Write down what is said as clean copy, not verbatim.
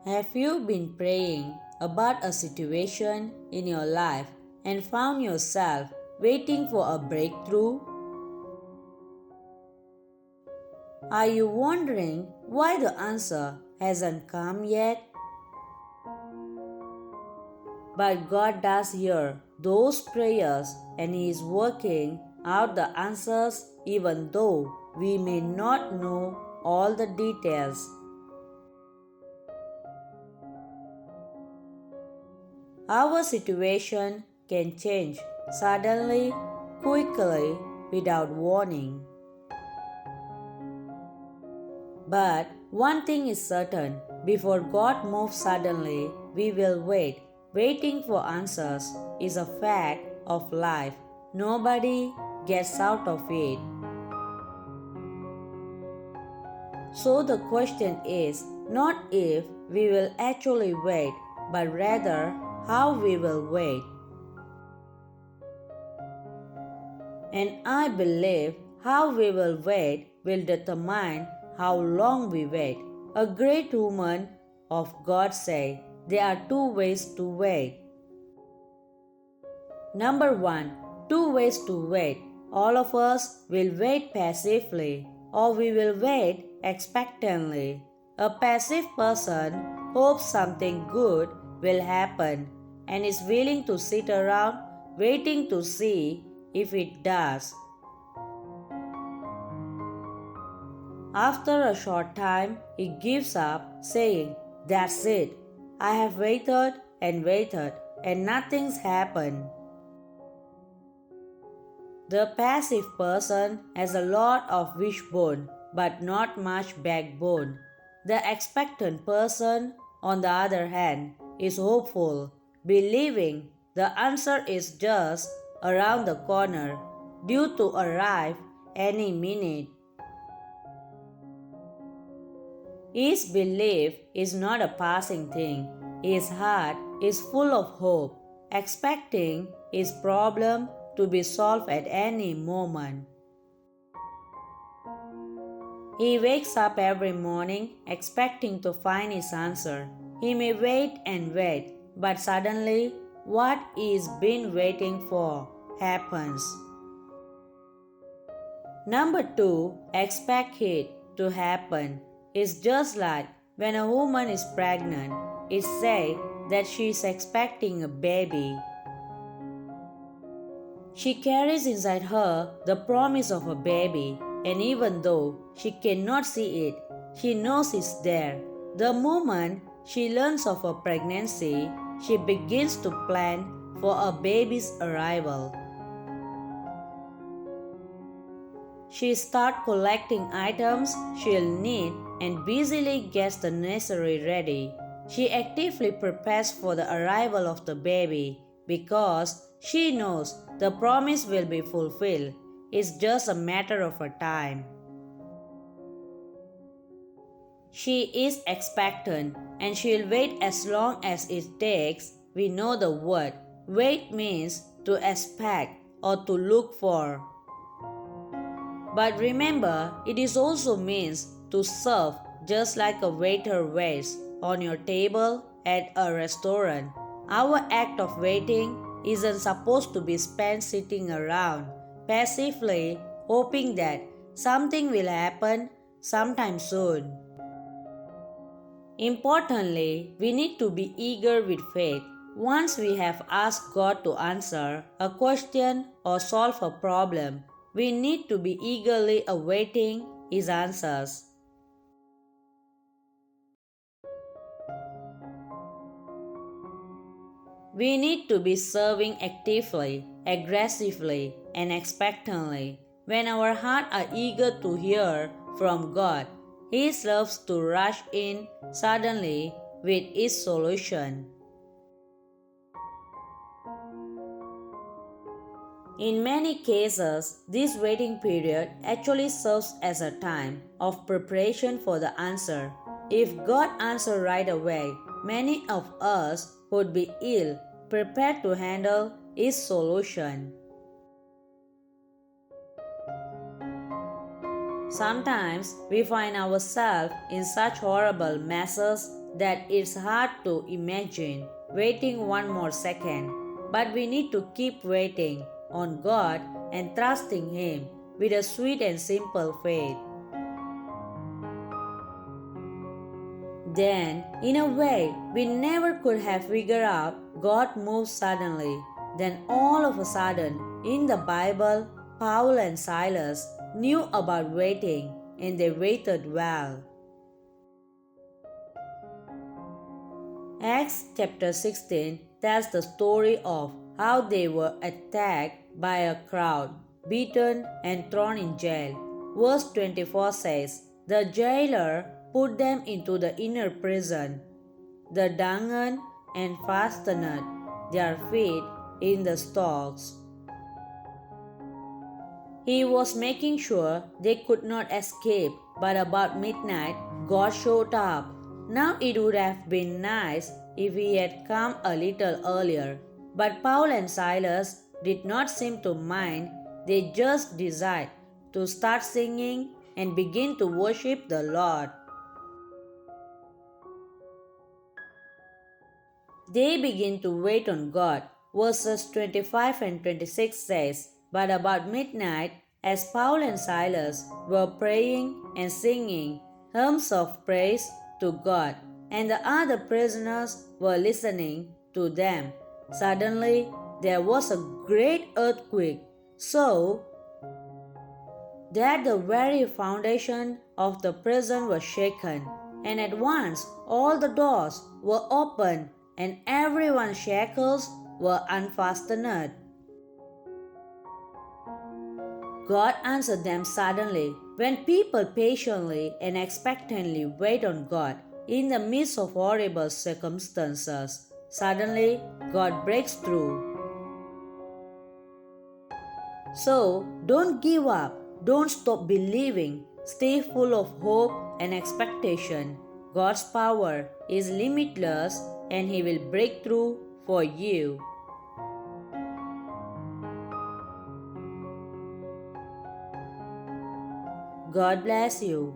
Have you been praying about a situation in your life and found yourself waiting for a breakthrough? Are you wondering why the answer hasn't come yet? But God does hear those prayers and He is working out the answers even though we may not know all the details. Our situation can change suddenly, quickly, without warning. But one thing is certain, before God moves suddenly, we will wait. Waiting for answers is a fact of life. Nobody gets out of it. So the question is not if we will actually wait, but rather how we will wait. And I believe how we will wait will determine how long we wait. A great woman of God said there are two ways to wait. Number one, two ways to wait. All of us will wait passively, or we will wait expectantly. A passive person hopes something good will happen and is willing to sit around waiting to see if it does. After a short time, he gives up, saying, "That's it. I have waited and nothing's happened." The passive person has a lot of wishbone, but not much backbone. The expectant person, on the other hand, is hopeful, believing the answer is just around the corner, due to arrive any minute. His belief is not a passing thing. His heart is full of hope, expecting his problem to be solved at any moment. He wakes up every morning expecting to find his answer. He may wait and wait, but suddenly what he's been waiting for happens. Number two, expect it to happen. It's just like when a woman is pregnant. It's said that she is expecting a baby. She carries inside her the promise of a baby, and even though she cannot see it, she knows it's there. The moment she learns of a pregnancy, she begins to plan for a baby's arrival. She starts collecting items she'll need and busily gets the nursery ready. She actively prepares for the arrival of the baby because she knows the promise will be fulfilled. It's just a matter of her time. She is expectant and she'll wait as long as it takes. We know the word. Wait means to expect or to look for. But remember, it is also means to serve, just like a waiter waits on your table at a restaurant. Our act of waiting isn't supposed to be spent sitting around, passively hoping that something will happen sometime soon. Importantly, we need to be eager with faith. Once we have asked God to answer a question or solve a problem, we need to be eagerly awaiting His answers. We need to be serving actively, aggressively, and expectantly. When our hearts are eager to hear from God, He loves to rush in suddenly with His solution. In many cases, this waiting period actually serves as a time of preparation for the answer. If God answered right away, many of us would be ill prepared to handle His solution. Sometimes we find ourselves in such horrible messes that it's hard to imagine waiting one more second. But we need to keep waiting on God and trusting Him with a sweet and simple faith. Then, in a way we never could have figured out, God moved suddenly. Then, all of a sudden, in the Bible, Paul and Silas knew about waiting and they waited well. Acts chapter 16 tells the story of how they were attacked by a crowd, beaten, and thrown in jail. Verse 24 says, the jailer put them into the inner prison, the dungeon, and fastened their feet in the stocks. He was making sure they could not escape, but about midnight, God showed up. Now it would have been nice if he had come a little earlier, but Paul and Silas did not seem to mind. They just decided to start singing and begin to worship the Lord. They begin to wait on God. Verses 25 and 26 says, but about midnight, as Paul and Silas were praying and singing hymns of praise to God, and the other prisoners were listening to them, suddenly there was a great earthquake, so that the very foundation of the prison was shaken, and at once all the doors were opened and everyone's shackles were unfastened. God answered them suddenly. When people patiently and expectantly wait on God in the midst of horrible circumstances, suddenly God breaks through. So don't give up, don't stop believing, stay full of hope and expectation. God's power is limitless and He will break through for you. God bless you.